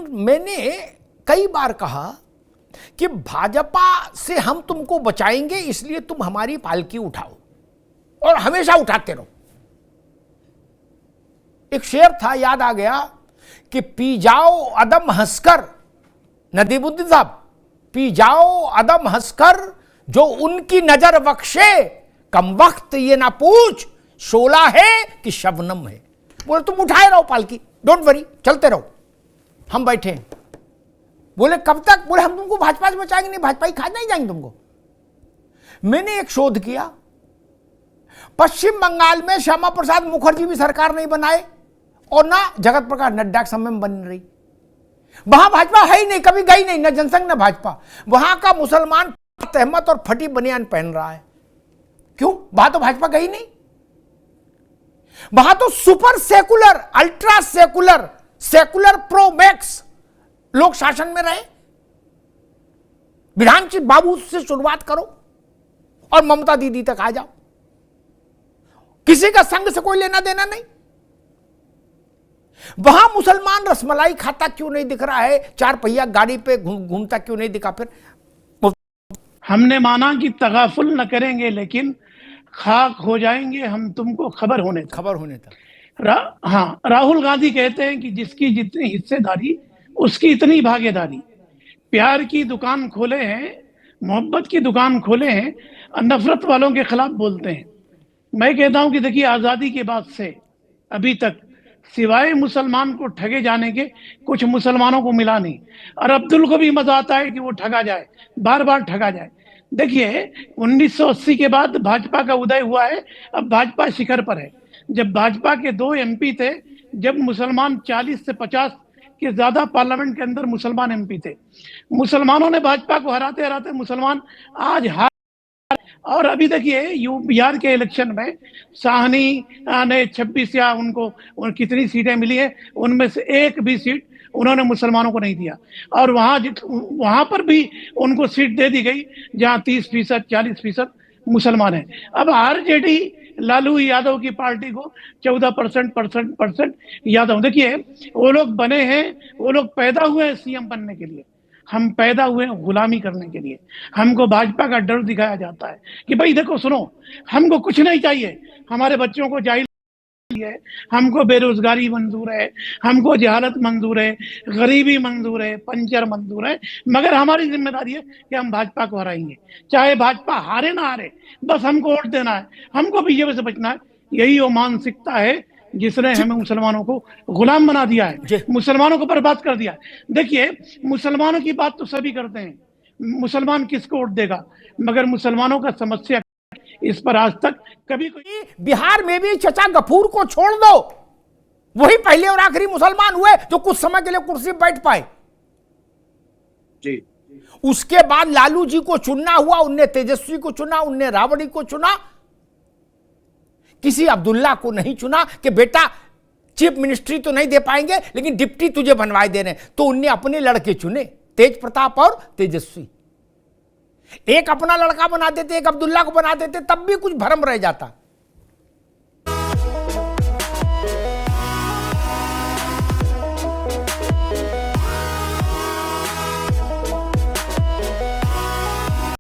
मैंने कई बार कहा कि भाजपा से हम तुमको बचाएंगे, इसलिए तुम हमारी पालकी उठाओ और हमेशा उठाते रहो। एक शेर था, याद आ गया कि पी जाओ अदम हंसकर, नदीमुद्दीन साहब, पी जाओ अदम हंसकर, जो उनकी नजर बख्शे, कम वक्त ये ना पूछ शोला है कि शबनम है। बोले तुम उठाए रहो पालकी, डोंट वरी, चलते रहो, हम बैठे हैं। बोले कब तक? बोले हम तुमको भाजपा से बचाएंगे नहीं, भाजपा ही खा नहीं जाएंगे तुमको। मैंने एक शोध किया, पश्चिम बंगाल में श्यामा प्रसाद मुखर्जी भी सरकार नहीं बनाए और ना जगत प्रकाश नड्डा के समय में बन रही। वहां भाजपा है ही नहीं, कभी गई नहीं, न जनसंघ न भाजपा। वहां का मुसलमान तहमत और फटी बनियान पहन रहा है। क्यों? वहां तो भाजपा गई नहीं। वहां तो super secular, ultra secular, secular pro max लोग शासन में रहे। विधानचंद्र बाबू से शुरुआत करो और ममता दीदी तक आ जाओ, किसी का संघ से कोई लेना देना नहीं। वहां मुसलमान रसमलाई खाता क्यों नहीं दिख रहा है? चार पहिया गाड़ी पे घूमता क्यों नहीं दिखा? फिर हमने माना कि तगाफुल न करेंगे, लेकिन खाक हो जाएंगे हम तुमको खबर होने तक। हाँ, राहुल गांधी कहते हैं कि जिसकी जितनी हिस्सेदारी उसकी इतनी भागीदारी। प्यार की दुकान खोले हैं, मोहब्बत की दुकान खोले हैं और नफरत वालों के खिलाफ बोलते हैं। मैं कहता हूं कि देखिए, आजादी के बाद से अभी तक सिवाय मुसलमान को ठगे जाने के कुछ मुसलमानों को मिला नहीं। और अब्दुल को भी मजा आता है कि वो ठगा जाए, बार बार ठगा जाए। देखिए, 1980 के बाद भाजपा का उदय हुआ है, अब भाजपा शिखर पर है। जब भाजपा के 2 MP थे, जब मुसलमान 40 से 50 के ज्यादा पार्लियामेंट के अंदर मुसलमान MP थे, मुसलमानों ने भाजपा को हराते हराते मुसलमान आज हार। और अभी देखिए, बिहार के इलेक्शन में साहनी ने 26 या उनको कितनी सीटें मिली है, उनमें से एक भी सीट उन्होंने मुसलमानों को नहीं दिया। और वहां पर भी उनको सीट दे दी गई जहां 30%, 40% मुसलमान है। अब आरजेडी लालू यादव की पार्टी को 14% यादव। देखिए, वो लोग बने हैं, वो लोग पैदा हुए हैं CM बनने के लिए, हम पैदा हुए हैं गुलामी करने के लिए। हमको भाजपा का डर दिखाया जाता है कि भाई देखो, सुनो, हमको कुछ नहीं चाहिए, हमारे बच्चों को जाहिल है, हमको बेरोजगारी मंजूर है, हमको जहालत मंजूर है, गरीबी मंजूर है, पंचर मंजूर है, मगर हमारी जिम्मेदारी है कि हम भाजपा को हराएंगे, चाहे भाजपा हारे ना हारे, बस हमको वोट देना है, हमको बीजेपी से बचना है। यही वो मानसिकता है जिसने हमें मुसलमानों को गुलाम बना दिया है, मुसलमानों को बर्बाद कर दिया है। देखिए, मुसलमानों की बात तो सभी करते हैं, मुसलमान किसको वोट देगा, मगर मुसलमानों का समस्या इस पर आज तक कभी कोई। बिहार में भी चचा गफूर को छोड़ दो, वही पहले और आखिरी मुसलमान हुए जो कुछ समय के लिए कुर्सी पर बैठ पाए जी। उसके बाद लालू जी को चुनना हुआ, उनने तेजस्वी को चुना, उनने राबड़ी को चुना, किसी अब्दुल्ला को नहीं चुना कि बेटा चीफ मिनिस्ट्री तो नहीं दे पाएंगे लेकिन डिप्टी तुझे बनवाए दे रहे हैं। तो उनने अपने लड़के चुने, तेज प्रताप और तेजस्वी। एक अपना लड़का बना देते, एक अब्दुल्ला को बना देते, तब भी कुछ भरम रह जाता।